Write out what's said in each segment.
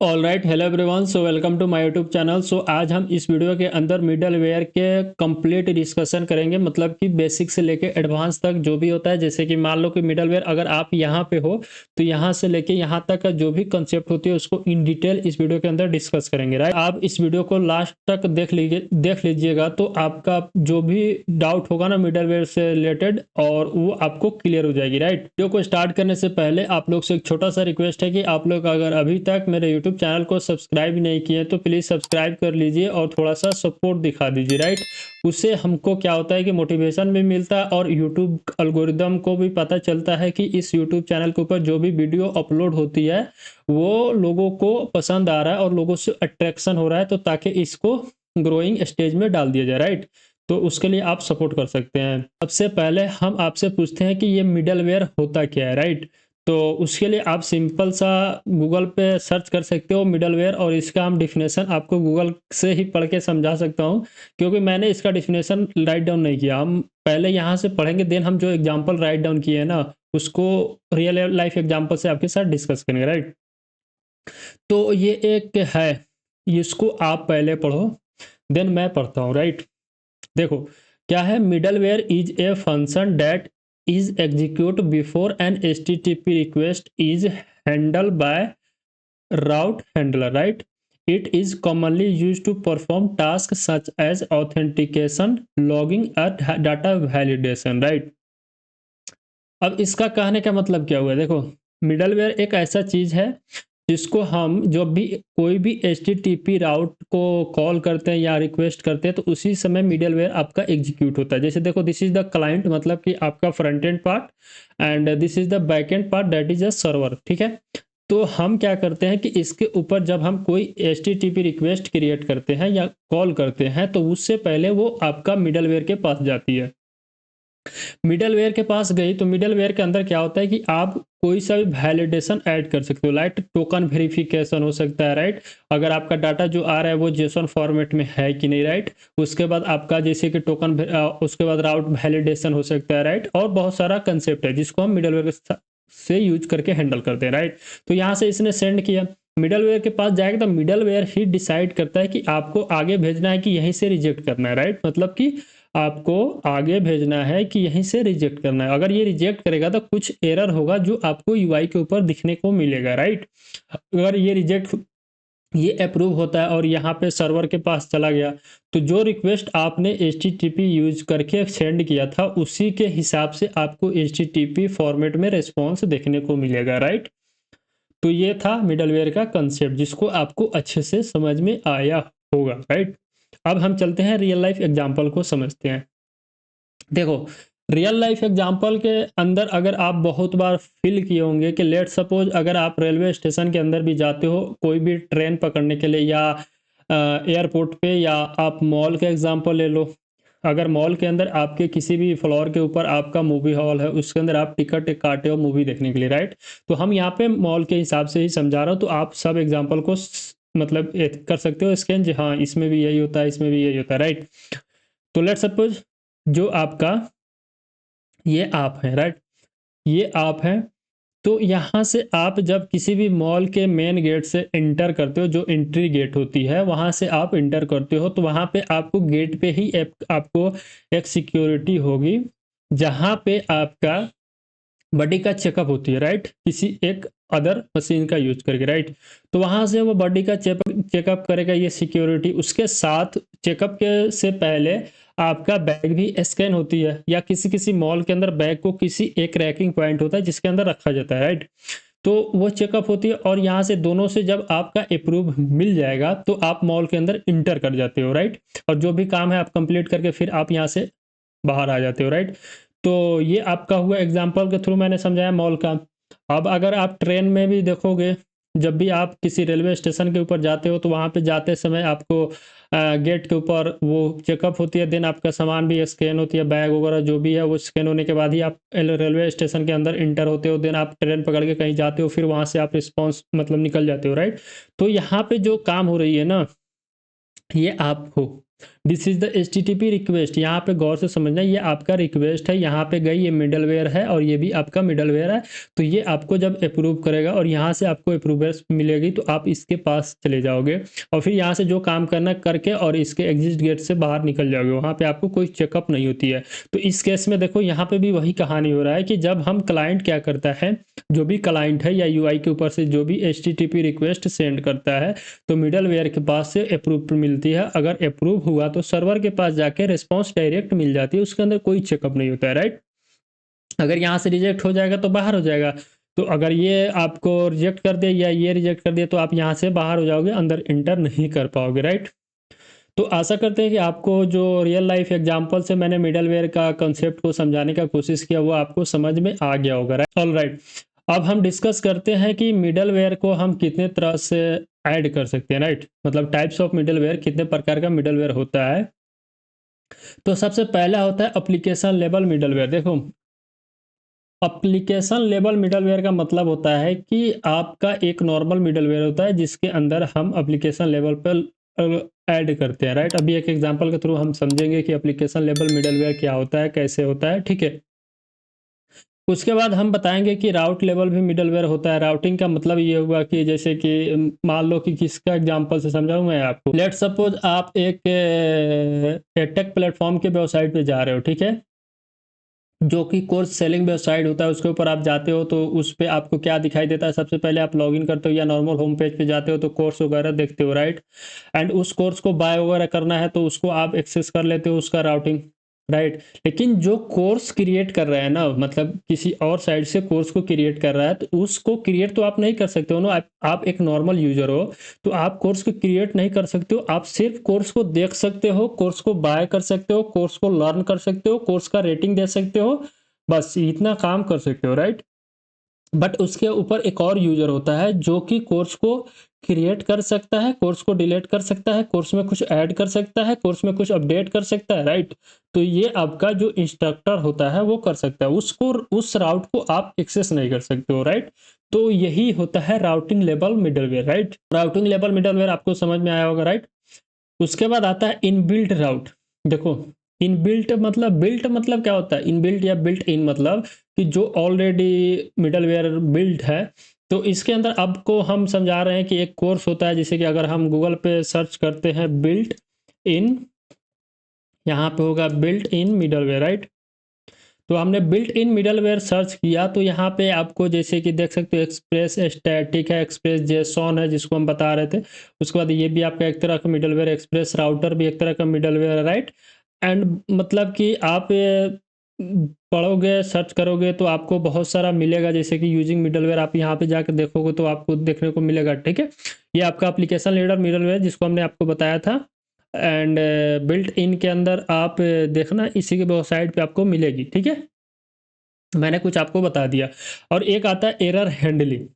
All right, hello everyone. So welcome to my YouTube channel. So आज हम इस video के अंदर मिडलवेयर के कंप्लीट डिस्कशन करेंगे, मतलब कि बेसिक से लेके एडवांस तक जो भी होता है। जैसे कि मान लो कि मिडलवेयर अगर आप यहाँ पे हो तो यहाँ से लेके यहाँ तक का जो भी कंसेप्ट होती है उसको इन डिटेल इस वीडियो के अंदर डिस्कस करेंगे। राइट, आप इस वीडियो को लास्ट तक देख लीजिएगा तो आपका जो भी डाउट होगा ना मिडलवेयर से रिलेटेड, और वो आपको क्लियर हो जाएगी। राइट, वीडियो को स्टार्ट करने से पहले आप लोग से एक छोटा सा रिक्वेस्ट है कि आप लोग अगर अभी तक मेरे यूट्यूब चैनल को सब्सक्राइब नहीं किए तो प्लीज़ सब्सक्राइब कर लीजिए और थोड़ा सा सपोर्ट दिखा दीजिए। राइट, उससे हमको क्या होता है कि मोटिवेशन भी मिलता है और यूट्यूब एल्गोरिदम को भी पता चलता है कि इस यूट्यूब चैनल के ऊपर जो भी वीडियो अपलोड होती है वो लोगों को पसंद आ रहा है और लोगों से अट्रैक्शन हो रहा है, तो ताकि इसको ग्रोइंग स्टेज में डाल दिया जाए। राइट, तो उसके लिए आप सपोर्ट कर सकते हैं। सबसे पहले हम आपसे पूछते हैं कि ये मिडलवेयर होता क्या है। राइट, तो उसके लिए आप सिंपल सा गूगल पे सर्च कर सकते हो मिडलवेयर, और इसका हम डिफिनेशन आपको गूगल से ही पढ़ के समझा सकता हूँ, क्योंकि मैंने इसका डिफिनेशन राइट डाउन नहीं किया। हम पहले यहाँ से पढ़ेंगे, देन हम जो एग्जांपल राइट डाउन किए हैं ना उसको रियल लाइफ एग्जांपल से आपके साथ डिस्कस करेंगे। राइट, तो ये एक है, इसको आप पहले पढ़ो देन मैं पढ़ता हूँ। राइट, देखो क्या है। Middleware is a function that is execute before N HTTP request is handle bye route handler. Right, it is commonly used to perform tasks such as authentication, logging and data validation. Right, अब इसका कहने का मतलब क्या हुआ। देखो, middleware एक ऐसा चीज है जिसको हम जब भी कोई भी HTTP राउट को कॉल करते हैं या रिक्वेस्ट करते हैं तो उसी समय मिडलवेयर आपका एग्जीक्यूट होता है। जैसे देखो, दिस इज द क्लाइंट, मतलब कि आपका front end part, and this is the back and part, that is a server. ठीक है, तो हम क्या करते हैं कि इसके ऊपर जब हम कोई HTTP रिक्वेस्ट क्रिएट करते हैं या कॉल करते हैं तो उससे पहले वो आपका मिडलवेयर के पास जाती है। मिडलवेयर के पास गई तो मिडलवेयर के अंदर क्या होता है कि आप कोई सा भी वैलिडेशन ऐड कर सकते हो। राइट, टोकन वेरिफिकेशन हो सकता है। राइट, अगर आपका डाटा जो आ रहा है वो जेसन फॉर्मेट में है कि नहीं। राइट, उसके बाद आपका जैसे कि टोकन, उसके बाद राउट वैलिडेशन हो सकता है। राइट, और बहुत सारा कंसेप्ट है जिसको हम मिडलवेयर से यूज करके हैंडल करते हैं। राइट, तो यहाँ से इसने सेंड किया, मिडलवेयर के पास जाएगा तो मिडलवेयर ही डिसाइड करता है कि आपको आगे भेजना है कि यहीं से रिजेक्ट करना है। राइट, मतलब कि आपको आगे भेजना है कि यहीं से रिजेक्ट करना है। अगर ये रिजेक्ट करेगा तो कुछ एरर होगा जो आपको यूआई के ऊपर दिखने को मिलेगा। राइट, अगर ये अप्रूव होता है और यहाँ पे सर्वर के पास चला गया तो जो रिक्वेस्ट आपने HTTP यूज करके सेंड किया था उसी के हिसाब से आपको HTTP फॉर्मेट में रिस्पॉन्स देखने को मिलेगा। राइट, तो ये था मिडलवेयर का कंसेप्ट जिसको आपको अच्छे से समझ में आया होगा। राइट, अब हम चलते हैं रियल लाइफ एग्जांपल को समझते हैं। देखो, रियल लाइफ एग्जांपल के अंदर अगर आप बहुत बार फील किए होंगे कि लेट सपोज अगर आप रेलवे स्टेशन के अंदर भी जाते हो कोई भी ट्रेन पकड़ने के लिए, या एयरपोर्ट पे, या आप मॉल का एग्जांपल ले लो। अगर मॉल के अंदर आपके किसी भी फ्लोर के ऊपर आपका मूवी हॉल है, उसके अंदर आप टिकट काटे हो मूवी देखने के लिए। राइट, तो हम यहाँ पे मॉल के हिसाब से ही समझा रहा हूँ, तो आप सब एग्जांपल को मतलब कर सकते हो स्कैन जी, हाँ इसमें भी यही होता है, इसमें भी यही होता है। राइट, तो लेट सपोज जो आपका ये आप है। राइट, ये आप है, तो यहाँ से आप जब किसी भी मॉल के मेन गेट से इंटर करते हो, जो एंट्री गेट होती है वहाँ से आप इंटर करते हो, तो वहाँ पे आपको गेट पे ही आपको एक सिक्योरिटी होगी जहाँ पे आपका बॉडी का चेकअप होती है। राइट, किसी एक अदर मशीन का यूज करके। राइट, तो वहां से वो बॉडी का चेकअप करेगा ये सिक्योरिटी। उसके साथ चेकअप के से पहले आपका बैग भी स्कैन होती है, या किसी किसी मॉल के अंदर बैग को किसी एक रैकिंग पॉइंट होता है जिसके अंदर रखा जाता है। राइट, तो वो चेकअप होती है और यहाँ से दोनों से जब आपका अप्रूव मिल जाएगा तो आप मॉल के अंदर इंटर कर जाते हो। राइट, और जो भी काम है आप कंप्लीट करके फिर आप यहाँ से बाहर आ जाते हो। राइट, तो ये आपका हुआ एग्जाम्पल के थ्रू मैंने समझाया मॉल का। अब अगर आप ट्रेन में भी देखोगे, जब भी आप किसी रेलवे स्टेशन के ऊपर जाते हो तो वहाँ पे जाते समय आपको गेट के ऊपर वो चेकअप होती है, देन आपका सामान भी स्कैन होती है, बैग वगैरह जो भी है वो स्कैन होने के बाद ही आप रेलवे स्टेशन के अंदर इंटर होते हो, देन आप ट्रेन पकड़ के कहीं जाते हो, फिर वहाँ से आप रिस्पॉन्स मतलब निकल जाते हो। राइट, तो यहाँ पे जो काम हो रही है ना ये आप हो। This is the HTTP request. यहाँ पे गौर से समझना, ये आपका रिक्वेस्ट है, यहाँ पे गई, ये मिडलवेयर है और ये भी आपका मिडलवेयर है। तो ये आपको जब अप्रूव करेगा और यहाँ से आपको अप्रूवल्स मिलेगी तो आप इसके पास चले जाओगे और फिर यहाँ से जो काम करना करके और इसके एग्जिट गेट से बाहर निकल जाओगे। वहाँ पे आपको कोई चेकअप नहीं होती है। तो इस केस में देखो यहाँ पे भी वही कहानी हो रहा है कि जब हम क्लाइंट क्या करता है, जो भी क्लाइंट है या यूआई के ऊपर से जो भी एचटीटीपी रिक्वेस्ट सेंड करता है तो मिडलवेयर के पास से अप्रूव मिलती है। अगर अप्रूव हुआ तो सर्वर के पास जाके रिस्पॉन्स डायरेक्ट मिल जाती है, उसके अंदर कोई चेकअप नहीं होता है, राइट। अगर यहाँ से रिजेक्ट हो जाएगा तो बाहर हो जाएगा। तो अगर ये आपको रिजेक्ट कर दे या ये रिजेक्ट कर दे तो आप यहाँ से बाहर हो जाओगे, अंदर इंटर नहीं कर पाओगे, राइट। तो आशा करते हैं कि आपको जो रियल लाइफ एग्जांपल से मैंने मिडलवेयर का कंसेप्ट को समझाने का कोशिश किया वो आपको समझ में आ गया होगा, राइट। ऑल राइट, अब हम डिस्कस करते हैं कि मिडलवेयर को हम कितने तरह से ऐड कर सकते हैं, राइट। मतलब टाइप्स ऑफ मिडलवेयर, कितने प्रकार का मिडलवेयर होता है। तो सबसे पहला होता है एप्लीकेशन लेवल मिडलवेयर। देखो, एप्लीकेशन लेवल मिडलवेयर का मतलब होता है कि आपका एक नॉर्मल मिडलवेयर होता है जिसके अंदर हम एप्लीकेशन लेवल पर ऐड करते हैं, राइट। अभी एक एग्जांपल के थ्रू हम समझेंगे कि एप्लीकेशन लेवल मिडलवेयर क्या होता है, कैसे होता है, ठीक है। उसके बाद हम बताएंगे कि राउट लेवल भी मिडलवेयर होता है। राउटिंग का मतलब ये हुआ कि जैसे कि मान लो कि किसका एग्जांपल से समझाऊं मैं आपको। लेट सपोज आप एक टेक प्लेटफॉर्म के वेबसाइट पे जा रहे हो, ठीक है, जो कि कोर्स सेलिंग वेबसाइट होता है। उसके ऊपर आप जाते हो तो उस पे आपको क्या दिखाई देता है, सबसे पहले आप लॉगिन करते हो या नॉर्मल होम पेज पे जाते हो तो कोर्स वगैरह देखते हो, राइट। एंड उस कोर्स को बाय वगैरह करना है तो उसको आप एक्सेस कर लेते हो, उसका राउटिंग, राइट। लेकिन जो कोर्स क्रिएट कर रहा है ना, मतलब किसी और साइड से कोर्स को क्रिएट कर रहा है तो उसको क्रिएट तो आप नहीं कर सकते हो ना। आप एक नॉर्मल यूजर हो तो आप कोर्स को क्रिएट नहीं कर सकते हो। आप सिर्फ कोर्स को देख सकते हो, कोर्स को बाय कर सकते हो, कोर्स को लर्न कर सकते हो, कोर्स का रेटिंग दे सकते हो, बस इतना काम कर सकते हो, राइट। बट उसके ऊपर एक और यूजर होता है जो कि कोर्स को क्रिएट कर सकता है, कोर्स को डिलीट कर सकता है, कोर्स में कुछ ऐड कर सकता है, कोर्स में कुछ अपडेट कर सकता है, राइट। तो ये आपका जो इंस्ट्रक्टर होता है वो कर सकता है, उसको उस राउट को आप एक्सेस नहीं कर सकते हो, राइट। तो यही होता है routing level middleware, right. Routing level middleware आपको समझ में आया होगा, राइट। उसके बाद आता है इनबिल्ट राउट। देखो, इनबिल्ट मतलब, बिल्ट मतलब क्या होता है, इनबिल्ट या बिल्ट इन मतलब कि जो ऑलरेडी मिडलवेयर बिल्ट है। तो इसके अंदर आपको हम समझा रहे हैं कि एक कोर्स होता है, जैसे कि अगर हम गूगल पे सर्च करते हैं बिल्ट इन, यहाँ पे होगा बिल्ट इन मिडलवेयर, राइट। तो हमने बिल्ट इन मिडलवेयर सर्च किया तो यहाँ पे आपको जैसे कि देख सकते हो एक्सप्रेस स्टैटिक है, एक्सप्रेस जेसॉन है जिसको हम बता रहे थे। उसके बाद ये भी आपका एक तरह का मिडलवेयर, एक्सप्रेस राउटर भी एक तरह का मिडलवेयर है, राइट। एंड मतलब कि आप पढ़ोगे, सर्च करोगे तो आपको बहुत सारा मिलेगा, जैसे कि यूजिंग मिडलवेयर आप यहाँ पे जाकर देखोगे तो आपको देखने को मिलेगा, ठीक है। ये आपका एप्लीकेशन लेडर मिडलवेयर जिसको हमने आपको बताया था। एंड बिल्ट इन के अंदर आप देखना इसी के वेबसाइट पे आपको मिलेगी, ठीक है। मैंने कुछ आपको बता दिया। और एक आता है एरर हैंडलिंग।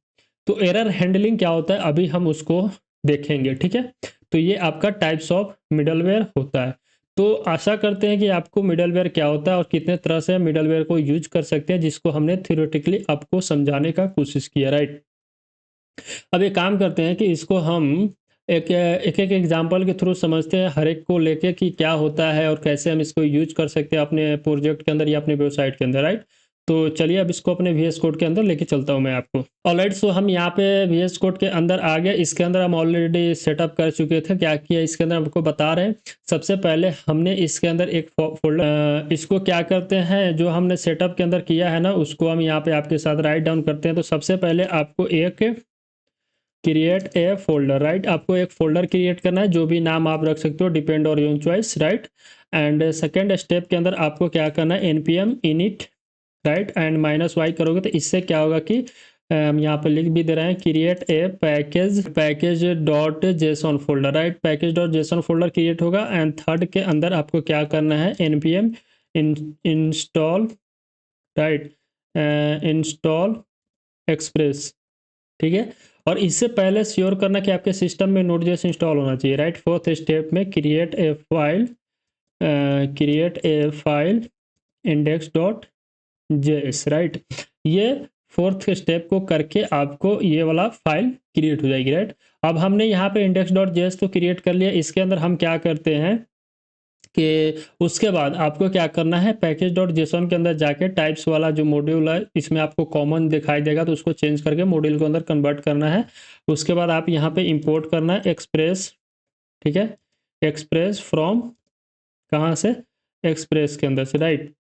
तो एरर हैंडलिंग क्या होता है अभी हम उसको देखेंगे, ठीक है। तो ये आपका टाइप्स ऑफ मिडलवेयर होता है। तो आशा करते हैं कि आपको मिडलवेयर क्या होता है और कितने तरह से मिडलवेयर को यूज कर सकते हैं, जिसको हमने थ्योरेटिकली आपको समझाने का कोशिश किया, राइट। अब एक काम करते हैं कि इसको हम एक एक एग्जांपल के थ्रू समझते हैं, हर एक को लेके कि क्या होता है और कैसे हम इसको यूज कर सकते हैं अपने प्रोजेक्ट के अंदर या अपने वेबसाइट के अंदर, राइट। तो चलिए अब इसको अपने वीएस कोड के अंदर लेके चलता हूं मैं आपको। ऑलराइट, सो हम यहाँ पे वीएस कोड के अंदर आ गए। इसके अंदर हम ऑलरेडी सेटअप कर चुके थे। क्या किया इसके अंदर आपको बता रहे हैं। सबसे पहले हमने इसके अंदर एक फोल्डर, इसको क्या करते हैं, जो हमने सेटअप के अंदर किया है ना उसको हम यहाँ पे आपके साथ राइट डाउन करते हैं। तो सबसे पहले आपको एक क्रिएट ए फोल्डर, राइट। आपको एक फोल्डर क्रिएट करना है, जो भी नाम आप रख सकते हो, depend on your choice, right. And second step के अंदर आपको क्या करना है, npm init, right, and -y करोगे तो इससे क्या होगा कि हम यहाँ पे लिख भी दे रहे हैं create a package dot JSON folder, right. Package dot JSON folder create होगा। एंड थर्ड के अंदर आपको क्या करना है, npm install, right, install express, ठीक है। और इससे पहले श्योर करना कि आपके सिस्टम में नोड.जेएस इंस्टॉल होना चाहिए, राइट। फोर्थ स्टेप में create a file index.js, right. ये फोर्थ स्टेप को करके आपको ये वाला फाइल क्रिएट हो जाएगी, राइट। अब हमने यहाँ पे index.js तो क्रिएट कर लिया। इसके अंदर हम क्या करते हैं, कि उसके बाद आपको क्या करना है, पैकेज डॉट जेसन के अंदर जाके टाइप्स वाला जो मॉड्यूल है इसमें आपको कॉमन दिखाई देगा, तो उसको चेंज करके मॉड्यूल के अंदर कन्वर्ट करना है। उसके बाद आप यहाँ पे इंपोर्ट करना है एक्सप्रेस, ठीक है, एक्सप्रेस फ्रॉम कहाँ से, एक्सप्रेस के अंदर से, राइट।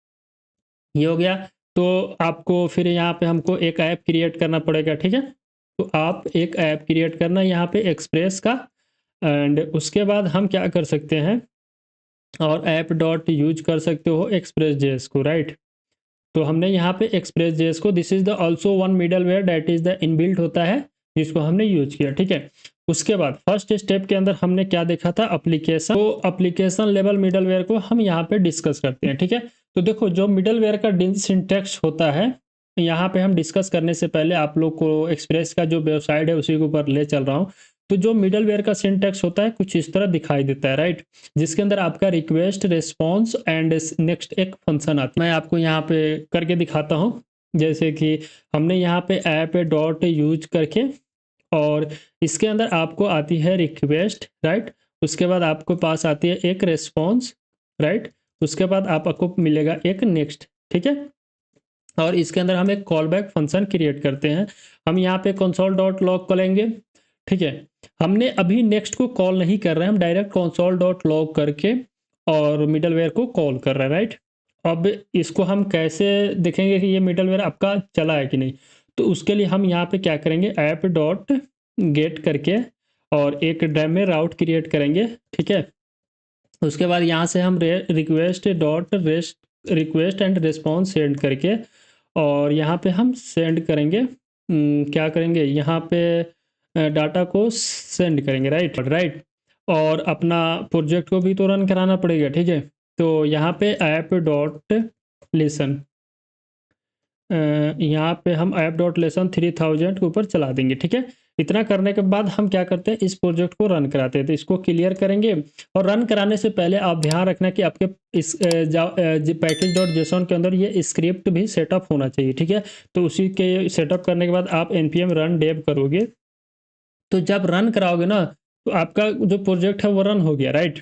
ये हो गया। तो आपको फिर यहाँ पे हमको एक ऐप क्रिएट करना पड़ेगा, ठीक है। तो आप एक ऐप क्रिएट करना यहाँ पे एक्सप्रेस का, एंड उसके बाद हम क्या कर सकते हैं, और ऐप डॉट यूज कर सकते हो एक्सप्रेस जेएस को, राइट। तो हमने यहाँ पे एक्सप्रेस जेएस को, this is the also one middleware that is the inbuilt होता है जिसको हमने यूज किया, ठीक है। उसके बाद फर्स्ट स्टेप के अंदर हमने क्या देखा था, एप्लीकेशन। तो एप्लीकेशन लेवल मिडलवेयर को हम यहाँ पे डिस्कस करते हैं, ठीक है। तो देखो जो मिडलवेयर का सिंटैक्स होता है, यहाँ पे हम डिस्कस करने से पहले आप लोग को एक्सप्रेस का जो वेबसाइट है उसी के ऊपर ले चल रहा हूँ। तो जो मिडलवेयर का सिंटैक्स होता है कुछ इस तरह दिखाई देता है, राइट, जिसके अंदर आपका रिक्वेस्ट, रिस्पॉन्स एंड नेक्स्ट एक फंक्शन आता है। मैं आपको यहाँ पे करके दिखाता हूँ, जैसे कि हमने यहाँ पे ऐप डॉट यूज करके, और इसके अंदर आपको आती है रिक्वेस्ट, राइट। उसके बाद आपको पास आती है एक रिस्पॉन्स, राइट। उसके बाद आपको मिलेगा एक नेक्स्ट, ठीक है। और इसके अंदर हम एक कॉल बैक फंक्शन क्रिएट करते हैं। हम यहाँ पे कंसोल डॉट लॉग करेंगे, ठीक है। हमने अभी नेक्स्ट को कॉल नहीं कर रहे हैं, हम डायरेक्ट कंसोल डॉट लॉग करके और मिडलवेयर को कॉल कर रहे हैं, राइट। अब इसको हम कैसे देखेंगे कि ये मिडलवेयर आपका चला है कि नहीं, तो उसके लिए हम यहाँ पे क्या करेंगे, ऐप डॉट गेट करके और एक डैमे राउट क्रिएट करेंगे, ठीक है। उसके बाद यहाँ से हम request dot request and response send करके, और यहाँ पे हम सेंड करेंगे, क्या करेंगे, यहाँ पे डाटा को सेंड करेंगे, राइट राइट। और अपना प्रोजेक्ट को भी तो रन कराना पड़ेगा, ठीक है। तो यहाँ पे ऐप डॉट लेसन, यहाँ पे हम ऐप डॉट लेसन 3000 के ऊपर चला देंगे, ठीक है। इतना करने के बाद हम क्या करते हैं, इस प्रोजेक्ट को रन कराते हैं। तो इसको क्लियर करेंगे, और रन कराने से पहले आप ध्यान रखना कि आपके इस पैकेज डॉट जेसन के अंदर ये स्क्रिप्ट भी सेटअप होना चाहिए, ठीक है। तो उसी के सेटअप करने के बाद आप npm रन डेव करोगे, तो जब रन कराओगे ना, तो आपका जो प्रोजेक्ट है वो रन हो गया, राइट।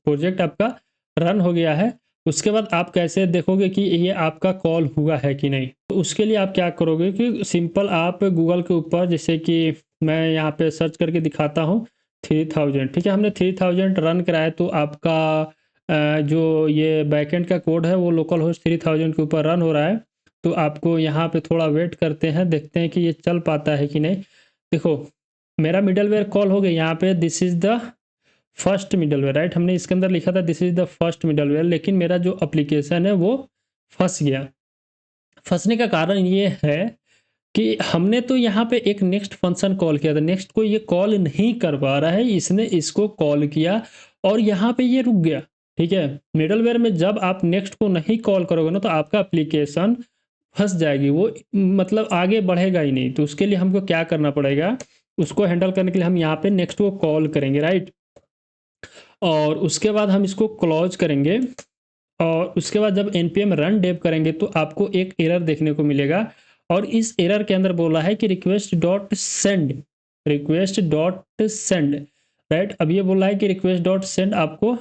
प्रोजेक्ट आपका रन हो गया है। उसके बाद आप कैसे देखोगे कि ये आपका कॉल हुआ है कि नहीं, तो उसके लिए आप क्या करोगे कि सिंपल आप गूगल के ऊपर, जैसे कि मैं यहाँ पे सर्च करके दिखाता हूँ 3000, ठीक है। हमने 3000 रन कराया, तो आपका जो ये बैकएंड का कोड है वो लोकल होस्ट 3000 के ऊपर रन हो रहा है। तो आपको यहाँ पे थोड़ा वेट करते हैं, देखते हैं कि ये चल पाता है कि नहीं। देखो मेरा मिडलवेयर कॉल हो गया यहाँ पे, this is the first middleware, right. हमने इसके अंदर लिखा था this is the first middleware, लेकिन मेरा जो एप्लीकेशन है वो फंस गया। फंसने का कारण ये है कि हमने तो यहाँ पे एक नेक्स्ट फंक्शन कॉल किया था, नेक्स्ट को ये कॉल नहीं कर पा रहा है, इसने इसको कॉल किया और यहाँ पे ये रुक गया, ठीक है। मिडलवेयर में जब आप नेक्स्ट को नहीं कॉल करोगे ना, तो आपका एप्लीकेशन फंस जाएगी, वो मतलब आगे बढ़ेगा ही नहीं। तो उसके लिए हमको क्या करना पड़ेगा, उसको हैंडल करने के लिए हम यहाँ पे नेक्स्ट को कॉल करेंगे, राइट। और उसके बाद हम इसको क्लोज करेंगे, और उसके बाद जब npm रन डेव करेंगे तो आपको एक एरर देखने को मिलेगा। और इस एरर के अंदर बोला है कि request dot send, request dot send, right. अब ये बोला है कि रिक्वेस्ट डॉट सेंड आपको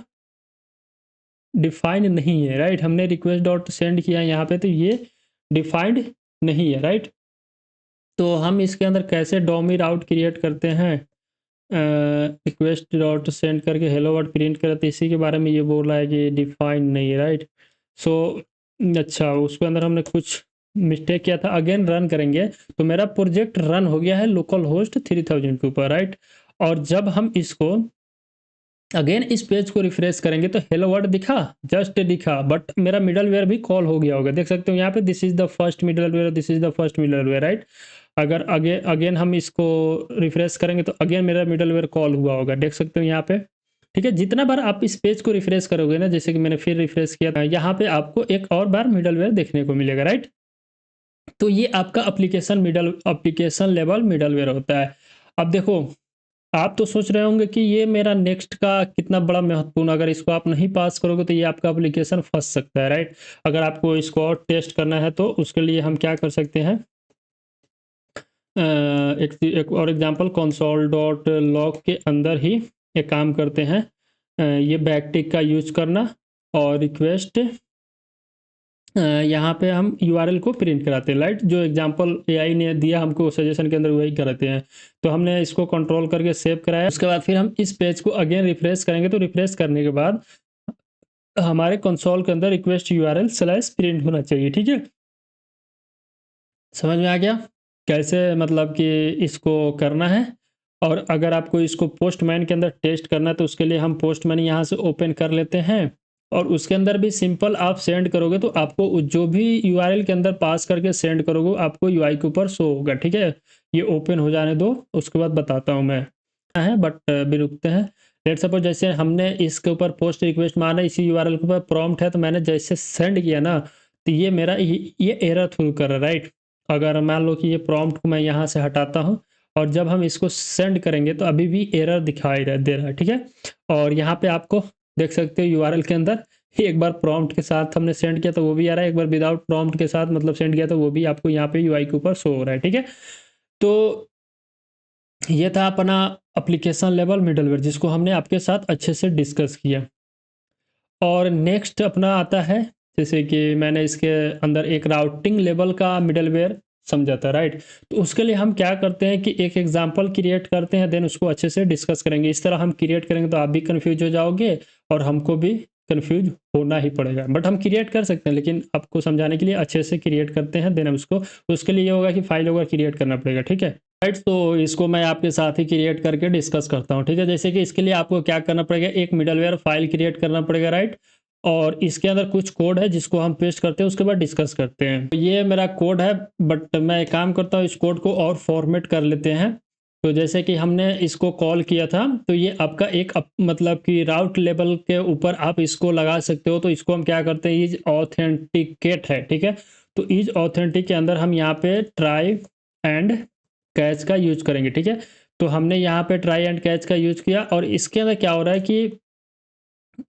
डिफाइंड नहीं है, राइट। हमने रिक्वेस्ट डॉट सेंड किया यहाँ पे, तो ये डिफाइंड नहीं है, राइट। तो हम इसके अंदर कैसे डॉमी राउट क्रिएट करते हैं, रिक्वेस्ट डॉट सेंड करके हेलो वर्ड प्रिंट करा, तो इसी के बारे में ये बोल रहा है कि डिफाइन नहीं है, राइट। सो अच्छा, उसके अंदर हमने कुछ मिस्टेक किया था। अगेन रन करेंगे, तो मेरा प्रोजेक्ट रन हो गया है लोकल होस्ट 3000 के ऊपर, राइट। और जब हम इसको अगेन इस पेज को रिफ्रेश करेंगे तो हेलो वर्ड दिखा, जस्ट दिखा, बट मेरा मिडलवेयर भी कॉल हो गया होगा, देख सकते हो यहाँ पे this is the first middleware, this is the first middleware, right. अगर अगेन हम इसको रिफ्रेश करेंगे तो अगेन मेरा मिडलवेयर कॉल हुआ होगा, देख सकते हो यहाँ पे, ठीक है। जितना बार आप इस पेज को रिफ्रेश करोगे ना, जैसे कि मैंने फिर रिफ्रेश किया था, यहाँ पे आपको एक और बार मिडलवेयर देखने को मिलेगा, राइट। तो ये आपका एप्लीकेशन लेवल मिडलवेयर होता है। अब देखो आप तो सोच रहे होंगे कि ये मेरा नेक्स्ट का कितना बड़ा महत्वपूर्ण, अगर इसको आप नहीं पास करोगे तो ये आपका एप्लीकेशन फंस सकता है, राइट। अगर आपको इसको और टेस्ट करना है तो उसके लिए हम क्या कर सकते हैं, एक और एग्जांपल कंसोल डॉट लॉग के अंदर ही एक काम करते हैं, ये बैकटिक का यूज करना और रिक्वेस्ट यहाँ पे हम यूआरएल को प्रिंट कराते हैं, राइट। जो एग्जांपल एआई ने दिया हमको सजेशन के अंदर वही कराते हैं। तो हमने इसको कंट्रोल करके सेव कराया। उसके बाद फिर हम इस पेज को अगेन रिफ्रेश करेंगे। तो रिफ्रेश करने के बाद हमारे कंसोल के अंदर रिक्वेस्ट यूआरएल स्लैश प्रिंट होना चाहिए, ठीक है। समझ में आ गया कैसे मतलब कि इसको करना है। और अगर आपको इसको पोस्टमैन के अंदर टेस्ट करना है तो उसके लिए हम पोस्टमैन यहाँ से ओपन कर लेते हैं और उसके अंदर भी सिंपल आप सेंड करोगे तो आपको जो भी यूआरएल के अंदर पास करके सेंड करोगे आपको यूआई के ऊपर शो होगा, ठीक है। ये ओपन हो जाने दो, उसके बाद बताता हूँ मैं है, बट भी रुकते हैं। लेट सपोज जैसे हमने इसके ऊपर पोस्ट रिक्वेस्ट मारा, इसी यूआरएल के ऊपर प्रॉम्प्ट है, तो मैंने जैसे सेंड किया ना तो ये मेरा ये एरर थ्रू कर रहा है, राइट। अगर मान लो कि ये प्रॉम्प्ट को मैं यहाँ से हटाता हूँ और जब हम इसको सेंड करेंगे तो अभी भी एरर दिखाई दे रहा है, ठीक है। और यहाँ पे आपको देख सकते हो यूआरएल के अंदर एक बार प्रॉम्प्ट के साथ हमने सेंड किया तो वो भी आ रहा है, एक बार विदाउट प्रॉम्प्ट के साथ मतलब सेंड किया तो वो भी आपको यहाँ पे यूआई के ऊपर शो हो रहा है, ठीक है। तो ये था अपना एप्लीकेशन लेवल मिडलवेयर जिसको हमने आपके साथ अच्छे से डिस्कस किया। और नेक्स्ट अपना आता है जैसे कि मैंने इसके अंदर एक राउटिंग लेवल का मिडलवेयर समझा था, राइट। तो उसके लिए हम क्या करते हैं कि एक एग्जांपल क्रिएट करते हैं, देन उसको अच्छे से डिस्कस करेंगे। इस तरह हम क्रिएट करेंगे तो आप भी कंफ्यूज हो जाओगे और हमको भी कंफ्यूज होना ही पड़ेगा, बट हम क्रिएट कर सकते हैं, लेकिन आपको समझाने के लिए अच्छे से क्रिएट करते हैं। देन हम उसको उसके लिए ये होगा कि फाइल होगा क्रिएट करना पड़ेगा, ठीक है, राइट। तो इसको मैं आपके साथ ही क्रिएट करके डिस्कस करता हूँ, ठीक है। जैसे कि इसके लिए आपको क्या करना पड़ेगा, एक मिडलवेयर फाइल क्रिएट करना पड़ेगा, राइट। और इसके अंदर कुछ कोड है जिसको हम पेस्ट करते हैं, उसके बाद डिस्कस करते हैं। तो ये मेरा कोड है, बट मैं एक काम करता हूँ, इस कोड को और फॉर्मेट कर लेते हैं। तो जैसे कि हमने इसको कॉल किया था तो ये आपका एक मतलब कि राउट लेवल के ऊपर आप इसको लगा सकते हो। तो इसको हम क्या करते हैं, इज ऑथेंटिकेट है, ठीक है। तो इज ऑथेंटिक के अंदर हम यहाँ पे ट्राई एंड कैच का यूज करेंगे, ठीक है। तो हमने यहाँ पे ट्राई एंड कैच का यूज किया और इसके अंदर क्या हो रहा है कि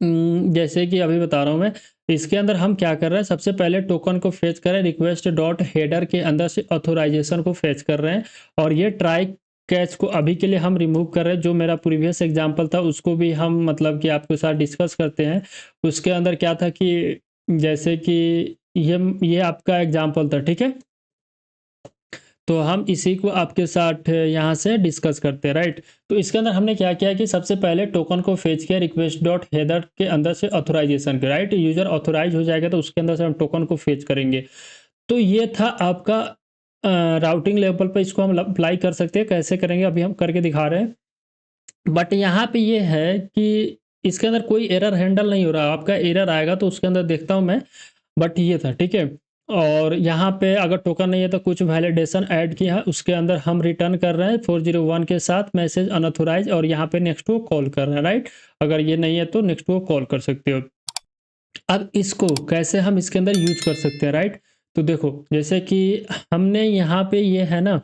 जैसे कि अभी बता रहा हूँ मैं, इसके अंदर हम क्या कर रहे हैं, सबसे पहले टोकन को फेच कर रहे हैं, रिक्वेस्ट डॉट हेडर के अंदर से ऑथोराइजेशन को फेच कर रहे हैं और ये ट्राई कैच को अभी के लिए हम रिमूव कर रहे हैं। जो मेरा प्रीवियस एग्जांपल था उसको भी हम मतलब कि आपके साथ डिस्कस करते हैं। उसके अंदर क्या था कि जैसे कि ये आपका एग्जांपल था, ठीक है। तो हम इसी को आपके साथ यहाँ से डिस्कस करते हैं, राइट। तो इसके अंदर हमने क्या किया कि सबसे पहले टोकन को फेच किया रिक्वेस्ट डॉट हेडर के अंदर से ऑथोराइजेशन के, राइट। यूजर ऑथोराइज हो जाएगा तो उसके अंदर से हम टोकन को फेच करेंगे। तो ये था आपका राउटिंग लेवल पर इसको हम अप्लाई कर सकते हैं। कैसे करेंगे अभी हम करके दिखा रहे हैं, बट यहाँ पे ये है कि इसके अंदर कोई एरर हैंडल नहीं हो रहा। आपका एरर आएगा तो उसके अंदर देखता हूँ मैं, बट ये था, ठीक है। और यहाँ पे अगर टोकन नहीं है तो कुछ वैलिडेशन ऐड किया है, उसके अंदर हम रिटर्न कर रहे हैं 401 के साथ मैसेज अनऑथोराइज और यहाँ पे नेक्स्ट को कॉल कर रहे हैं, राइट। अगर ये नहीं है तो नेक्स्ट को कॉल कर सकते हो। अब इसको कैसे हम इसके अंदर यूज कर सकते हैं, राइट। तो देखो जैसे कि हमने यहाँ पे ये है ना,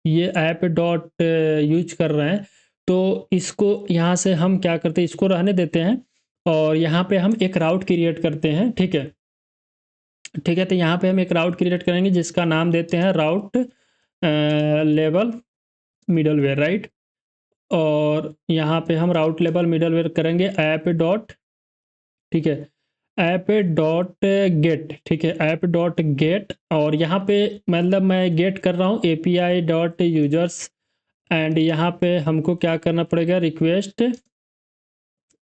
ये ऐप डॉट यूज कर रहे हैं तो इसको यहाँ से हम क्या करते हैं, इसको रहने देते हैं और यहाँ पे हम एक राउट क्रिएट करते हैं, ठीक है। ठीक है, तो यहाँ पे हम एक राउट क्रिएट करेंगे जिसका नाम देते हैं राउट लेवल मिडलवेयर, राइट। और यहाँ पे हम राउट लेवल मिडलवेयर करेंगे ऐप डॉट, ठीक है, ऐप डॉट गेट, ठीक है, ऐप डॉट गेट। और यहाँ पे मतलब मैं गेट कर रहा हूँ एपीआई डॉट यूजर्स एंड यहाँ पे हमको क्या करना पड़ेगा, request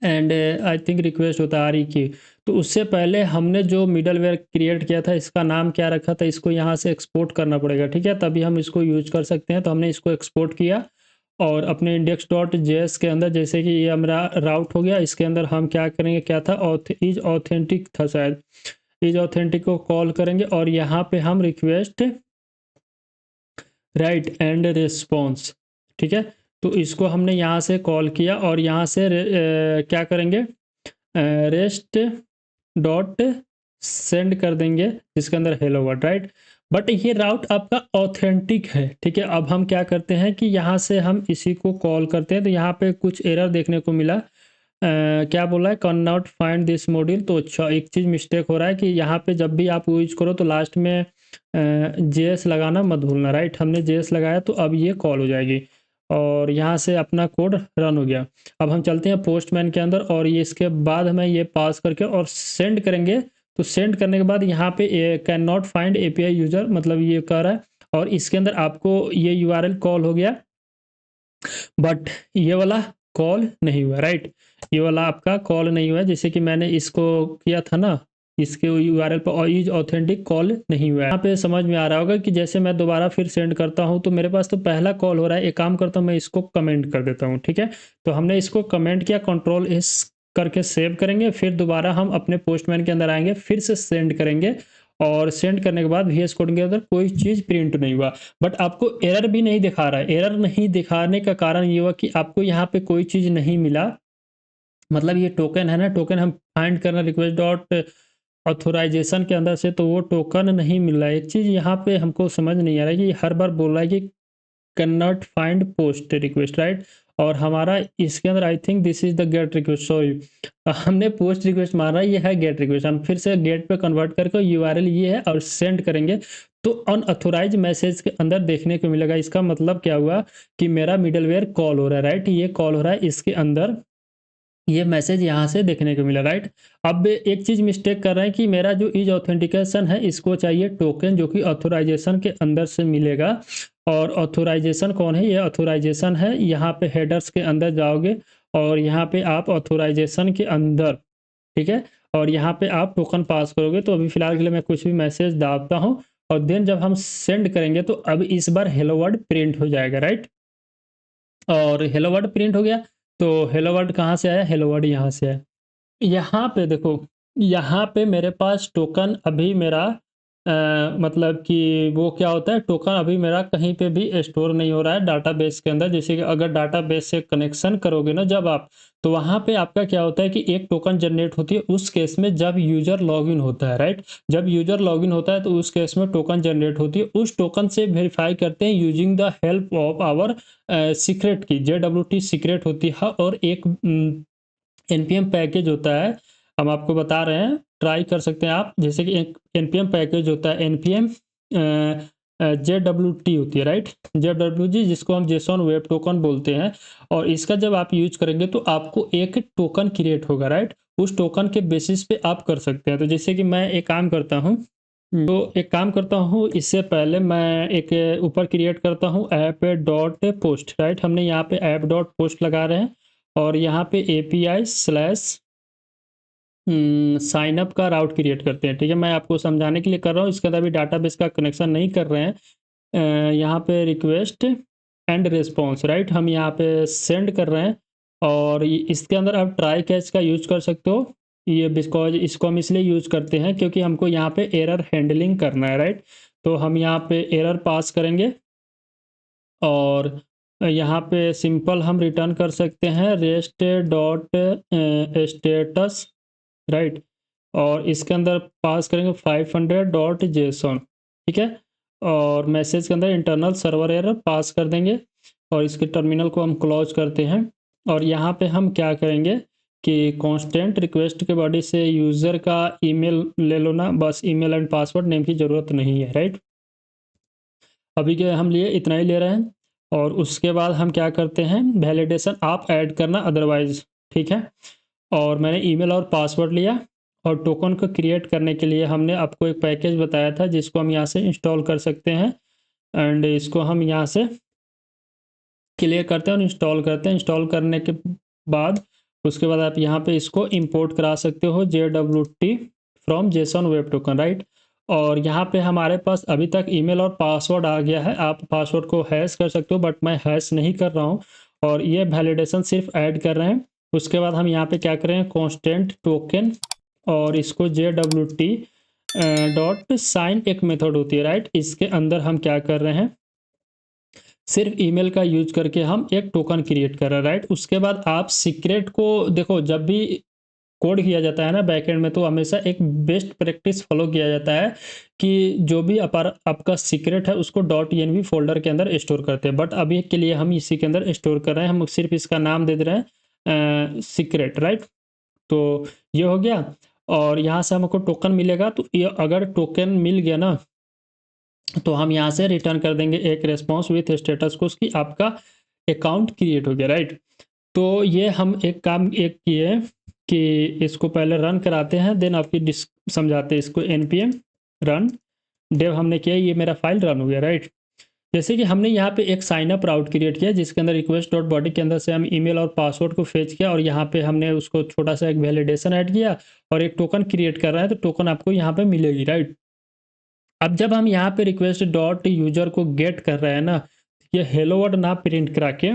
and I think request होता है की। तो उससे पहले हमने जो मिडलवेयर क्रिएट किया था इसका नाम क्या रखा था, इसको यहाँ से एक्सपोर्ट करना पड़ेगा, ठीक है, तभी हम इसको यूज कर सकते हैं। तो हमने इसको एक्सपोर्ट किया और अपने इंडेक्स डॉट जेएस के अंदर जैसे कि ये हमारा राउट हो गया, इसके अंदर हम क्या करेंगे, क्या था इज ऑथेंटिक था शायद, इज ऑथेंटिक को कॉल करेंगे और यहाँ पे हम रिक्वेस्ट राइट एंड रिस्पॉन्स, ठीक है। तो इसको हमने यहाँ से कॉल किया और यहाँ से क्या करेंगे, रेस्ट डॉट सेंड कर देंगे जिसके अंदर हेलो वर्ड, राइट। बट ये राउट आपका ऑथेंटिक है, ठीक है। अब हम क्या करते हैं कि यहाँ से हम इसी को कॉल करते हैं तो यहाँ पे कुछ एरर देखने को मिला। क्या बोला है, can not find this module. तो अच्छा एक चीज़ मिस्टेक हो रहा है कि यहाँ पे जब भी आप यूज करो तो लास्ट में जेएस लगाना मत भूलना, राइट। हमने जेएस लगाया तो अब ये कॉल हो जाएगी और यहाँ से अपना कोड रन हो गया। अब हम चलते हैं पोस्टमैन के अंदर और ये इसके बाद हमें ये पास करके और सेंड करेंगे। तो सेंड करने के बाद यहाँ पे can not find API user, मतलब ये कह रहा है, और इसके अंदर आपको ये यूआरएल कॉल हो गया, बट ये वाला कॉल नहीं हुआ, राइट। ये वाला आपका कॉल नहीं हुआ, जैसे कि मैंने इसको किया था ना, इसके यूआरएल पर इज ऑथेंटिक कॉल नहीं हुआ है। यहाँ पे समझ में आ रहा होगा कि जैसे मैं दोबारा फिर सेंड करता हूँ तो मेरे पास तो पहला कॉल हो रहा है। एक काम करता हूँ, मैं इसको कमेंट कर देता हूँ, ठीक है। तो हमने इसको कमेंट किया, कंट्रोल एस करके सेव करेंगे, फिर दोबारा हम अपने पोस्टमैन के अंदर आएंगे, फिर से सेंड करेंगे, और सेंड करने के बाद VS कोड के अंदर कोई चीज़ प्रिंट नहीं हुआ, बट आपको एरर भी नहीं दिखा रहा है। एरर नहीं दिखाने का कारण ये हुआ कि आपको यहाँ पे कोई चीज़ नहीं मिला, मतलब ये टोकन है ना, टोकन हम फाइंड करना रिक्वेस्ट डॉट ऑथोराइजेशन के अंदर से, तो वो टोकन नहीं मिल रहा है। एक चीज़ यहाँ पे हमको समझ नहीं आ रहा है कि हर बार बोल रहा है कि can not find post request, right. और हमारा इसके अंदर I think this is the gate request, sorry हमने पोस्ट रिक्वेस्ट मारा, ये है गेट रिक्वेस्ट। हम फिर से गेट पे कन्वर्ट करके यूआरएल ये है और सेंड करेंगे, तो अनऑथोराइज मैसेज के अंदर देखने को मिलेगा। इसका मतलब क्या हुआ कि मेरा मिडलवेयर कॉल हो रहा है, राइट। ये कॉल हो रहा है, इसके अंदर ये मैसेज यहाँ से देखने को मिला, राइट। अब एक चीज़ मिस्टेक कर रहे हैं कि मेरा जो इज ऑथेंटिकेशन है इसको चाहिए टोकन, जो कि ऑथोराइजेशन के अंदर से मिलेगा। और ऑथोराइजेशन कौन है? ये ऑथोराइजेशन है, यहाँ पे हेडर्स के अंदर जाओगे और यहाँ पे आप ऑथोराइजेशन के अंदर, ठीक है, और यहाँ पे आप टोकन पास करोगे। तो अभी फिलहाल के लिए मैं कुछ भी मैसेज डालता हूँ और देन जब हम सेंड करेंगे तो अब इस बार हेलो वर्ड प्रिंट हो जाएगा, राइट। और हेलो वर्ड प्रिंट हो गया, तो हेलो वर्ड कहाँ से आया? हेलो वर्ड यहाँ से आया। यहाँ पे देखो, यहाँ पे मेरे पास टोकन अभी मेरा मतलब कि वो क्या होता है, टोकन अभी मेरा कहीं पे भी स्टोर नहीं हो रहा है डाटाबेस के अंदर। जैसे कि अगर डाटाबेस से कनेक्शन करोगे ना जब आप, तो वहाँ पे आपका क्या होता है कि एक टोकन जनरेट होती है उस केस में जब यूजर लॉगिन होता है, राइट। जब यूजर लॉगिन होता है तो उस केस में टोकन जनरेट होती है। उस टोकन से वेरीफाई करते हैं using the help of our secret की, JWT सीक्रेट होती है, और एक एनपीएम पैकेज होता है। हम आपको बता रहे हैं, ट्राई कर सकते हैं आप। जैसे कि एक एनपीएम पैकेज होता है, एनपीएम JWT होती है, राइट। JWT जिसको हम जेसॉन वेब टोकन बोलते हैं, और इसका जब आप यूज करेंगे तो आपको एक टोकन क्रिएट होगा, राइट। उस टोकन के बेसिस पे आप कर सकते हैं। तो जैसे कि मैं एक काम करता हूँ, तो एक काम करता हूँ, इससे पहले मैं एक ऊपर क्रिएट करता हूँ ऐप डॉट पोस्ट, राइट। हमने यहाँ पे ऐप डॉट पोस्ट लगा रहे हैं और यहाँ पे API/ साइन अप का राउट क्रिएट करते हैं, ठीक है। मैं आपको समझाने के लिए कर रहा हूँ, इसके अंदर भी डाटाबेस का कनेक्शन नहीं कर रहे हैं। यहाँ पे रिक्वेस्ट एंड रिस्पॉन्स, राइट, हम यहाँ पे सेंड कर रहे हैं। और इसके अंदर आप ट्राई कैच का यूज कर सकते हो। ये बिकॉज इसको हम इसलिए यूज करते हैं क्योंकि हमको यहाँ पे एरर हैंडलिंग करना है, राइट। तो हम यहाँ पे एरर पास करेंगे और यहाँ पे सिंपल हम रिटर्न कर सकते हैं रेस्ट डॉट स्टेटस, राइट। और इसके अंदर पास करेंगे 500.json, ठीक है। और मैसेज के अंदर इंटरनल सर्वर एरर पास कर देंगे और इसके टर्मिनल को हम क्लोज करते हैं। और यहाँ पे हम क्या करेंगे कि कांस्टेंट रिक्वेस्ट के बॉडी से यूज़र का ईमेल ले लो ना, बस ईमेल एंड पासवर्ड, नेम की ज़रूरत नहीं है, राइट। अभी के हम लिए इतना ही ले रहे हैं। और उसके बाद हम क्या करते हैं, वैलिडेशन आप ऐड करना अदरवाइज, ठीक है। और मैंने ईमेल और पासवर्ड लिया और टोकन को क्रिएट करने के लिए हमने आपको एक पैकेज बताया था जिसको हम यहाँ से इंस्टॉल कर सकते हैं। एंड इसको हम यहाँ से क्लियर करते हैं और इंस्टॉल करते हैं। इंस्टॉल करने के बाद उसके बाद आप यहाँ पे इसको इंपोर्ट करा सकते हो JWT from Jason web token, right. और यहाँ पे हमारे पास अभी तक ईमेल और पासवर्ड आ गया है। आप पासवर्ड को हैश कर सकते हो, बट मैं हैश नहीं कर रहा हूँ और ये वैलिडेशन सिर्फ ऐड कर रहे हैं। उसके बाद हम यहाँ पे क्या करें, कांस्टेंट टोकन और इसको JWT डॉट साइन एक मेथड होती है, राइट। इसके अंदर हम क्या कर रहे हैं, सिर्फ ईमेल का यूज करके हम एक टोकन क्रिएट कर रहे हैं, राइट। उसके बाद आप सीक्रेट को देखो, जब भी कोड किया जाता है ना बैकएंड में, तो हमेशा एक बेस्ट प्रैक्टिस फॉलो किया जाता है कि जो भी आपका सीक्रेट है उसको .env फोल्डर के अंदर स्टोर करते हैं। बट अभी के लिए हम इसी के अंदर स्टोर कर रहे हैं, हम सिर्फ इसका नाम दे दे रहे हैं सीक्रेट, राइट। तो ये हो गया और यहाँ से हमको टोकन मिलेगा। तो ये अगर टोकन मिल गया ना, तो हम यहाँ से रिटर्न कर देंगे एक रिस्पॉन्स विथ स्टेटस को कि आपका अकाउंट क्रिएट हो गया, राइट। तो ये हम एक काम एक किए कि इसको पहले रन कराते हैं, देन आपकी समझाते हैं इसको। npm रन डेव हमने किया, ये मेरा फाइल रन हो गया, राइट। जैसे कि हमने यहाँ पे एक साइन अप राउट क्रिएट किया जिसके अंदर रिक्वेस्ट डॉट बॉडी के अंदर से हम ईमेल और पासवर्ड को फेच किया, और यहाँ पे हमने उसको छोटा सा एक वैलिडेशन ऐड किया और एक टोकन क्रिएट कर रहा है, तो टोकन आपको यहाँ पे मिलेगी, राइट। अब जब हम यहाँ पे रिक्वेस्ट डॉट यूजर को गेट कर रहे हैं ना, ये हेलो वर्ड ना प्रिंट करा के,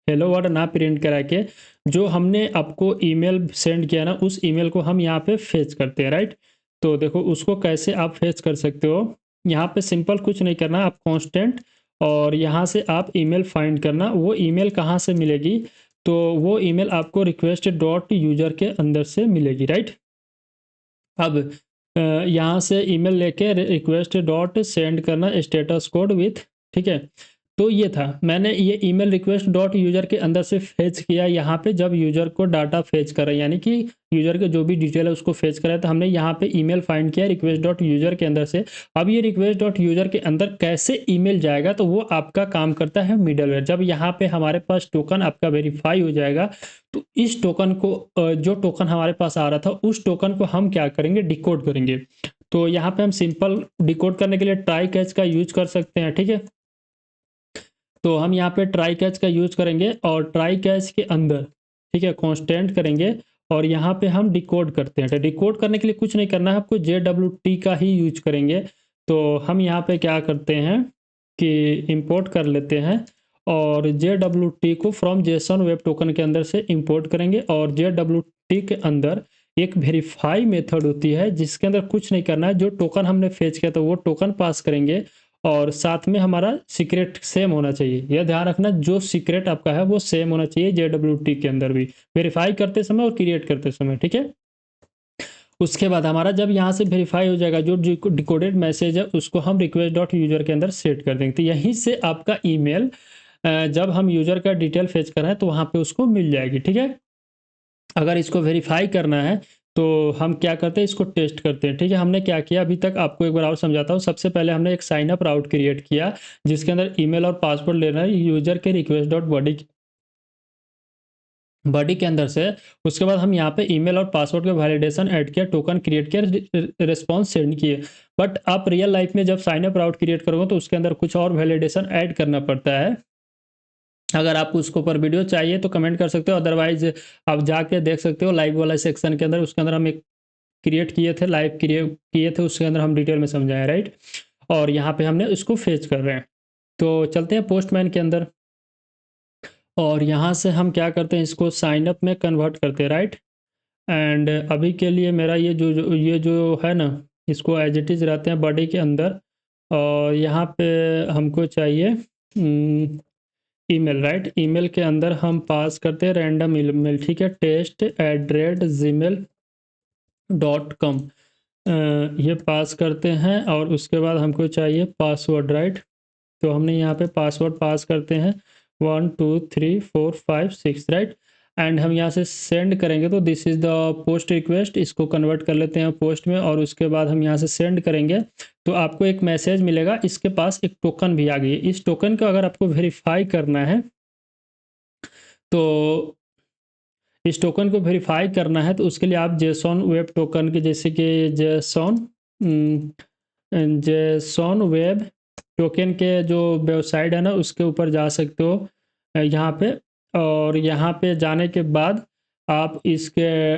हेलो वर्ड ना प्रिंट करा के जो हमने आपको ईमेल सेंड किया ना, उस ईमेल को हम यहाँ पे फेच करते हैं, राइट। तो देखो उसको कैसे आप फेच कर सकते हो। यहाँ पे सिंपल कुछ नहीं करना, आप कांस्टेंट और यहाँ से आप ईमेल फाइंड करना। वो ईमेल कहाँ से मिलेगी, तो वो ईमेल आपको रिक्वेस्ट डॉट यूजर के अंदर से मिलेगी, राइट। अब यहाँ से ईमेल लेके रिक्वेस्ट डॉट सेंड करना स्टेटस कोड विथ, ठीक है। तो ये था, मैंने ये ईमेल रिक्वेस्ट डॉट यूजर के अंदर से फेच किया यहाँ पे, जब यूजर को डाटा फेच कर रहा है, यानी कि यूजर के जो भी डिटेल है उसको फेच करा है, तो हमने यहाँ पे ईमेल फाइंड किया रिक्वेस्ट डॉट यूजर के अंदर से। अब ये रिक्वेस्ट डॉट यूजर के अंदर कैसे ईमेल जाएगा, तो वो आपका काम करता है मिडलवेयर। जब यहाँ पे हमारे पास टोकन आपका वेरीफाई हो जाएगा, तो इस टोकन को जो टोकन हमारे पास आ रहा था उस टोकन को हम क्या करेंगे, डिकोड करेंगे। तो यहाँ पे हम सिंपल डिकोड करने के लिए ट्राई कैच का यूज कर सकते हैं, ठीक है। तो हम यहाँ पे ट्राई कैच का यूज करेंगे और ट्राई कैच के अंदर, ठीक है, कांस्टेंट करेंगे और यहाँ पे हम डिकोड करते हैं। तो डिकोड करने के लिए कुछ नहीं करना है आपको, JWT का ही यूज करेंगे। तो हम यहाँ पे क्या करते हैं कि इंपोर्ट कर लेते हैं और JWT को फ्रॉम जेसन वेब टोकन के अंदर से इंपोर्ट करेंगे, और JWT के अंदर एक वेरीफाई मेथड होती है जिसके अंदर कुछ नहीं करना है, जो टोकन हमने फेच किया था वो टोकन पास करेंगे और साथ में हमारा सीक्रेट सेम होना चाहिए। यह ध्यान रखना, जो सीक्रेट आपका है वो सेम होना चाहिए JWT के अंदर भी, वेरीफाई करते समय और क्रिएट करते समय, ठीक है। उसके बाद हमारा जब यहाँ से वेरीफाई हो जाएगा, जो डिकोडेड मैसेज है उसको हम रिक्वेस्ट डॉट यूजर के अंदर सेट कर देंगे। तो यहीं से आपका ईमेल जब हम यूजर का डिटेल फेच कर रहे हैं तो वहाँ पे उसको मिल जाएगी, ठीक है। अगर इसको वेरीफाई करना है तो हम क्या करते हैं, इसको टेस्ट करते हैं, ठीक है। हमने क्या किया अभी तक आपको एक बार और समझाता हूँ। सबसे पहले हमने एक साइन अप राउट क्रिएट किया जिसके अंदर ईमेल और पासवर्ड लेना है यूजर के रिक्वेस्ट डॉट बॉडी के अंदर से। उसके बाद हम यहाँ पे ईमेल और पासवर्ड का वैलिडेशन ऐड किया, टोकन क्रिएट किया, रिस्पॉन्स सेंड किए। बट आप रियल लाइफ में जब साइन अप राउट क्रिएट करोगे तो उसके अंदर कुछ और वैलिडेशन ऐड करना पड़ता है। अगर आपको उसके ऊपर वीडियो चाहिए तो कमेंट कर सकते हो, अदरवाइज आप जाके देख सकते हो लाइव वाला सेक्शन के अंदर। उसके अंदर हम एक क्रिएट किए थे, लाइव क्रिएट किए थे, उसके अंदर हम डिटेल में समझाएं, राइट। और यहाँ पे हमने उसको फेच कर रहे हैं। तो चलते हैं पोस्टमैन के अंदर और यहाँ से हम क्या करते हैं, इसको साइन अप में कन्वर्ट करते हैं, राइट। एंड अभी के लिए मेरा ये जो है ना, इसको एज इट इज़ रहते हैं बॉडी के अंदर। और यहाँ पे हमको चाहिए ईमेल, राइट। ईमेल के अंदर हम पास करते हैं रैंडम ईमेल, ठीक है, test@gmail.com ये पास करते हैं। और उसके बाद हमको चाहिए पासवर्ड, राइट। तो हमने यहाँ पे पासवर्ड पास करते हैं 1 2 3 4 5 6, राइट। एंड हम यहाँ से सेंड करेंगे तो this is the post request, इसको कन्वर्ट कर लेते हैं पोस्ट में। और उसके बाद हम यहाँ से सेंड करेंगे तो आपको एक मैसेज मिलेगा, इसके पास एक टोकन भी आ गई है। इस टोकन को अगर आपको वेरीफाई करना है तो इस टोकन को वेरीफाई करना है तो उसके लिए आप जेसॉन वेब टोकन के, जैसे कि जेसॉन वेब टोकन के जो वेबसाइट है ना उसके ऊपर जा सकते हो यहाँ पे। और यहाँ पे जाने के बाद आप इसके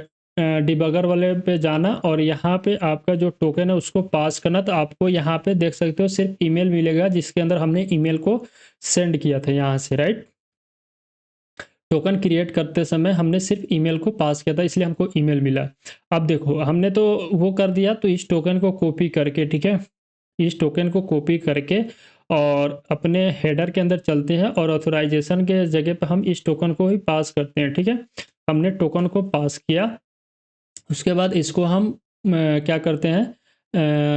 डिबगर वाले पे जाना और यहाँ पे आपका जो टोकन है उसको पास करना। तो आपको यहाँ पे देख सकते हो सिर्फ ईमेल मिलेगा जिसके अंदर हमने ईमेल को सेंड किया था यहाँ से, राइट। टोकन क्रिएट करते समय हमने सिर्फ ईमेल को पास किया था इसलिए हमको ईमेल मिला। अब देखो हमने तो वो कर दिया, तो इस टोकन को कॉपी करके, ठीक है, इस टोकन को कॉपी करके और अपने हेडर के अंदर चलते हैं और ऑथराइजेशन के जगह पर हम इस टोकन को ही पास करते हैं, ठीक है। हमने टोकन को पास किया, उसके बाद इसको हम क्या करते हैं,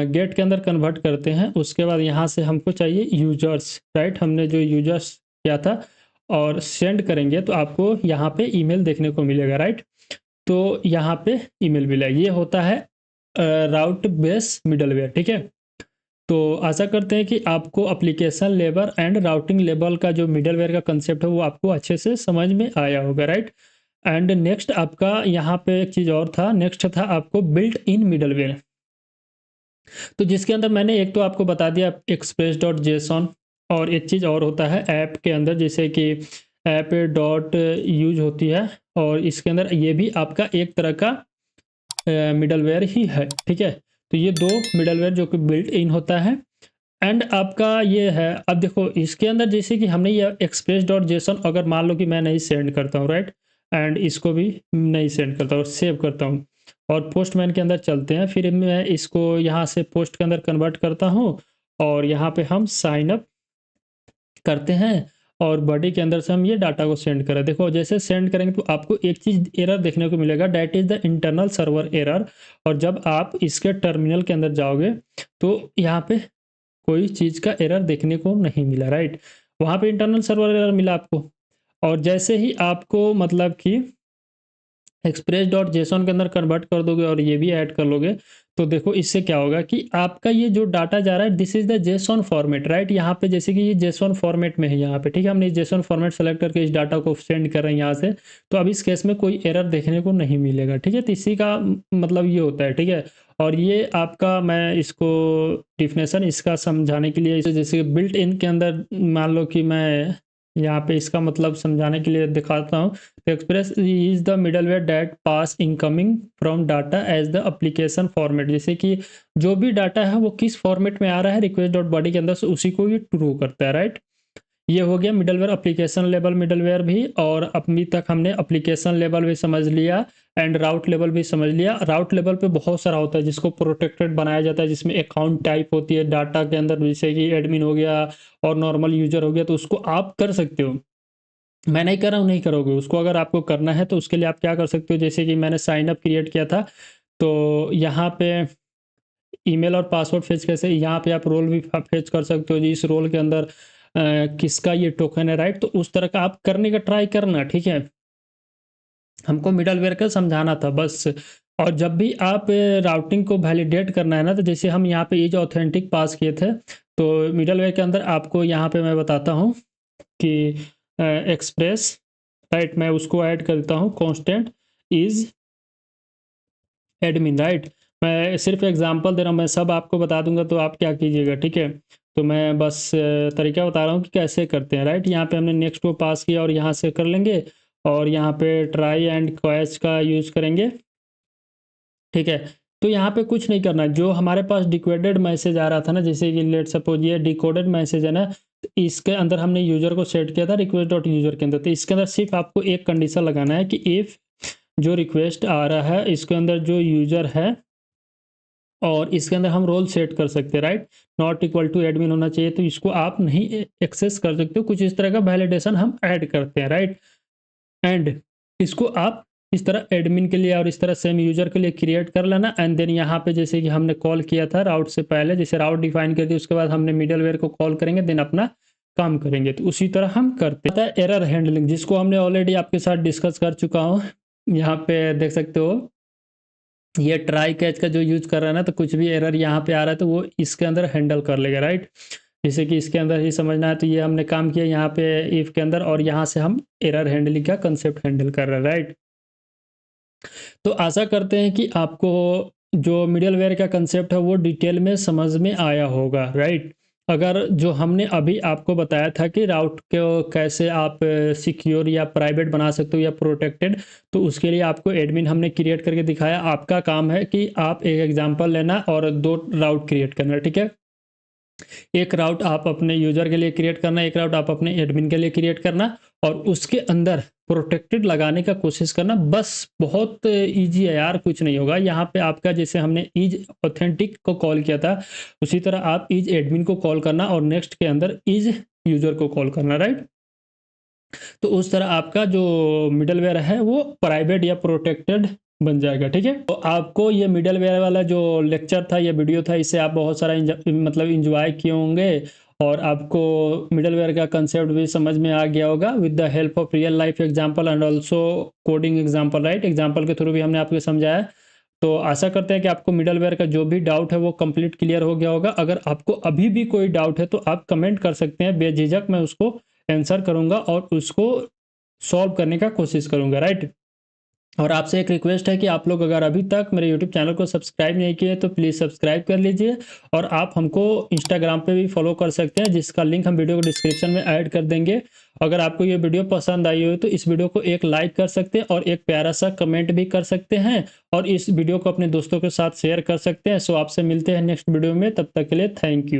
गेट के अंदर कन्वर्ट करते हैं। उसके बाद यहाँ से हमको चाहिए यूजर्स, राइट। हमने जो यूजर्स किया था और सेंड करेंगे तो आपको यहाँ पे ईमेल देखने को मिलेगा, राइट। तो यहाँ पे ईमेल मिला, ये होता है राउट बेस मिडलवेयर, ठीक है। तो आशा करते हैं कि आपको application level and routing level का जो मिडलवेयर का कंसेप्ट है वो आपको अच्छे से समझ में आया होगा, राइट। एंड नेक्स्ट आपका यहाँ पे एक चीज़ और था, नेक्स्ट था आपको बिल्ट इन मिडलवेयर। तो जिसके अंदर मैंने एक तो आपको बता दिया एक्सप्रेस डॉट जेसन, और एक चीज़ और होता है ऐप के अंदर, जैसे कि ऐप डॉट यूज होती है, और इसके अंदर ये भी आपका एक तरह का मिडलवेयर ही है, ठीक है। तो ये दो मिडलवेयर जो कि बिल्ट इन होता है। एंड आपका ये है, अब देखो इसके अंदर जैसे कि हमने ये एक्सप्रेस डॉट जेसन, अगर मान लो कि मैं नहीं सेंड करता हूँ, राइट, एंड इसको भी नहीं सेंड करता हूँ, सेव करता हूँ, और पोस्टमैन के अंदर चलते हैं, फिर मैं इसको यहाँ से पोस्ट के अंदर कन्वर्ट करता हूँ, और यहाँ पे हम साइन अप करते हैं, और बॉडी के अंदर से हम ये डाटा को सेंड करें। देखो जैसे सेंड करेंगे तो आपको एक चीज़ एरर देखने को मिलेगा, that is the internal server error. और जब आप इसके टर्मिनल के अंदर जाओगे तो यहाँ पे कोई चीज़ का एरर देखने को नहीं मिला, राइट। वहाँ पे इंटरनल सर्वर एरर मिला आपको। और जैसे ही आपको मतलब कि एक्सप्रेस डॉट जेसन के अंदर कन्वर्ट कर दोगे और ये भी ऐड कर लोगे, तो देखो इससे क्या होगा कि आपका ये जो डाटा जा रहा है this is the JSON format, right. यहाँ पे जैसे कि ये जेसन फॉर्मेट में है यहाँ पे, ठीक है, हमने जेसन फॉर्मेट सेलेक्ट करके इस डाटा को सेंड कर रहे हैं यहाँ से, तो अब इस केस में कोई एरर देखने को नहीं मिलेगा, ठीक है। तो इसी का मतलब ये होता है, ठीक है। और ये आपका मैं इसको डिफिनेशन इसका समझाने के लिए जैसे बिल्ट इन के अंदर मान लो कि मैं यहाँ पे इसका मतलब समझाने के लिए दिखाता हूँ। तो Express is the middleware that pass incoming from data as the application format, जैसे कि जो भी डाटा है वो किस फॉर्मेट में आ रहा है रिक्वेस्ट डॉट बॉडी के अंदर से उसी को ये ट्रू करता है, राइट। ये हो गया मिडलवेयर एप्लीकेशन लेवल मिडलवेयर भी, और अभी तक हमने एप्लीकेशन लेवल भी समझ लिया एंड राउट लेवल भी समझ लिया। राउट लेवल पे बहुत सारा होता है जिसको प्रोटेक्टेड बनाया जाता है, जिसमें अकाउंट टाइप होती है डाटा के अंदर, जैसे कि एडमिन हो गया और नॉर्मल यूजर हो गया, तो उसको आप कर सकते हो। मैं नहीं कर रहा हूँ, नहीं करोगे उसको, अगर आपको करना है तो उसके लिए आप क्या कर सकते हो, जैसे कि मैंने साइन अप क्रिएट किया था, तो यहाँ पे ईमेल और पासवर्ड फेच कैसे, यहाँ पे आप रोल भी फेच कर सकते हो जी, इस रोल के अंदर किसका ये टोकन है, राइट। तो उस तरह का आप करने का ट्राई करना, ठीक है। हमको मिडलवेयर का समझाना था बस। और जब भी आप राउटिंग को वैलिडेट करना है ना, तो जैसे हम यहाँ पे इज ऑथेंटिक पास किए थे, तो मिडलवेयर के अंदर आपको यहाँ पे मैं बताता हूँ कि एक्सप्रेस, राइट, मैं उसको ऐड करता हूँ कांस्टेंट इज एडमिन, राइट। मैं सिर्फ एग्जांपल दे रहा हूँ, मैं सब आपको बता दूंगा तो आप क्या कीजिएगा, ठीक है। तो मैं बस तरीका बता रहा हूँ कि कैसे करते हैं, राइट। यहाँ पे हमने नेक्स्ट को पास किया और यहाँ से कर लेंगे, और यहाँ पे ट्राई एंड कैच का यूज़ करेंगे, ठीक है। तो यहाँ पे कुछ नहीं करना, जो हमारे पास डिकोडेड मैसेज आ रहा था ना, जैसे कि लेट सपोज ये डिकोडेड मैसेज है ना, तो इसके अंदर हमने यूजर को सेट किया था रिक्वेस्ट डॉट यूजर के अंदर, तो इसके अंदर सिर्फ आपको एक कंडीशन लगाना है कि इफ़ जो रिक्वेस्ट आ रहा है इसके अंदर जो यूजर है, और इसके अंदर हम रोल सेट कर सकते हैं, right, not equal to admin होना चाहिए, तो इसको आप नहीं एक्सेस कर सकते हो, कुछ इस तरह का वैलिडेशन हम ऐड करते हैं, राइट। एंड इसको आप इस तरह एडमिन के लिए और इस तरह सेम यूजर के लिए क्रिएट कर लेना। एंड देन यहाँ पे जैसे कि हमने कॉल किया था राउट से पहले, जैसे राउट डिफाइन कर दिया उसके बाद हमने मिडलवेयर को कॉल करेंगे, देन अपना काम करेंगे, तो उसी तरह हम करते हैं। एरर हैंडलिंग, जिसको हमने ऑलरेडी आपके साथ डिस्कस कर चुका हूँ, यहाँ पे देख सकते हो ये ट्राई कैच का जो यूज कर रहा है ना, तो कुछ भी एरर यहाँ पे आ रहा है तो वो इसके अंदर हैंडल कर लेगा, राइट। जैसे कि इसके अंदर ही समझना है, तो ये हमने काम किया यहाँ पे इफ के अंदर, और यहाँ से हम एरर हैंडलिंग का कंसेप्ट हैंडल कर रहे हैं, राइट। तो आशा करते हैं कि आपको जो मिडलवेयर का कंसेप्ट है वो डिटेल में समझ में आया होगा, राइट। अगर जो हमने अभी आपको बताया था कि राउट को कैसे आप सिक्योर या प्राइवेट बना सकते हो या प्रोटेक्टेड, तो उसके लिए आपको एडमिन हमने क्रिएट करके दिखाया। आपका काम है कि आप एक एग्जांपल लेना और दो राउट क्रिएट करना, ठीक है। एक राउट आप अपने यूजर के लिए क्रिएट करना, एक राउट आप अपने एडमिन के लिए क्रिएट करना, और उसके अंदर प्रोटेक्टेड लगाने का कोशिश करना, बस बहुत इजी है यार, कुछ नहीं होगा। यहाँ पे आपका जैसे हमने इज ऑथेंटिक को कॉल किया था, उसी तरह आप इज एडमिन को कॉल करना और नेक्स्ट के अंदर इज यूजर को कॉल करना, राइट। तो उस तरह आपका जो मिडलवेयर है वो प्राइवेट या प्रोटेक्टेड बन जाएगा, ठीक है। तो आपको ये मिडलवेयर वाला जो लेक्चर था, ये वीडियो था, इससे आप बहुत सारा मतलब इंजॉय किए होंगे, और आपको मिडलवेयर का कंसेप्ट भी समझ में आ गया होगा with the help of real life example and also coding example, right. Example के थ्रू भी हमने आपको समझाया। तो आशा करते हैं कि आपको मिडलवेयर का जो भी डाउट है वो कंप्लीट क्लियर हो गया होगा। अगर आपको अभी भी कोई डाउट है तो आप कमेंट कर सकते हैं, बेझिझक मैं उसको आंसर करूँगा और उसको सॉल्व करने का कोशिश करूँगा, राइट? और आपसे एक रिक्वेस्ट है कि आप लोग अगर अभी तक मेरे यूट्यूब चैनल को सब्सक्राइब नहीं किए तो प्लीज़ सब्सक्राइब कर लीजिए, और आप हमको इंस्टाग्राम पे भी फॉलो कर सकते हैं, जिसका लिंक हम वीडियो को डिस्क्रिप्शन में ऐड कर देंगे। अगर आपको ये वीडियो पसंद आई हो तो इस वीडियो को एक लाइक कर सकते हैं और एक प्यारा सा कमेंट भी कर सकते हैं, और इस वीडियो को अपने दोस्तों के साथ शेयर कर सकते हैं। सो आपसे मिलते हैं नेक्स्ट वीडियो में, तब तक के लिए थैंक यू।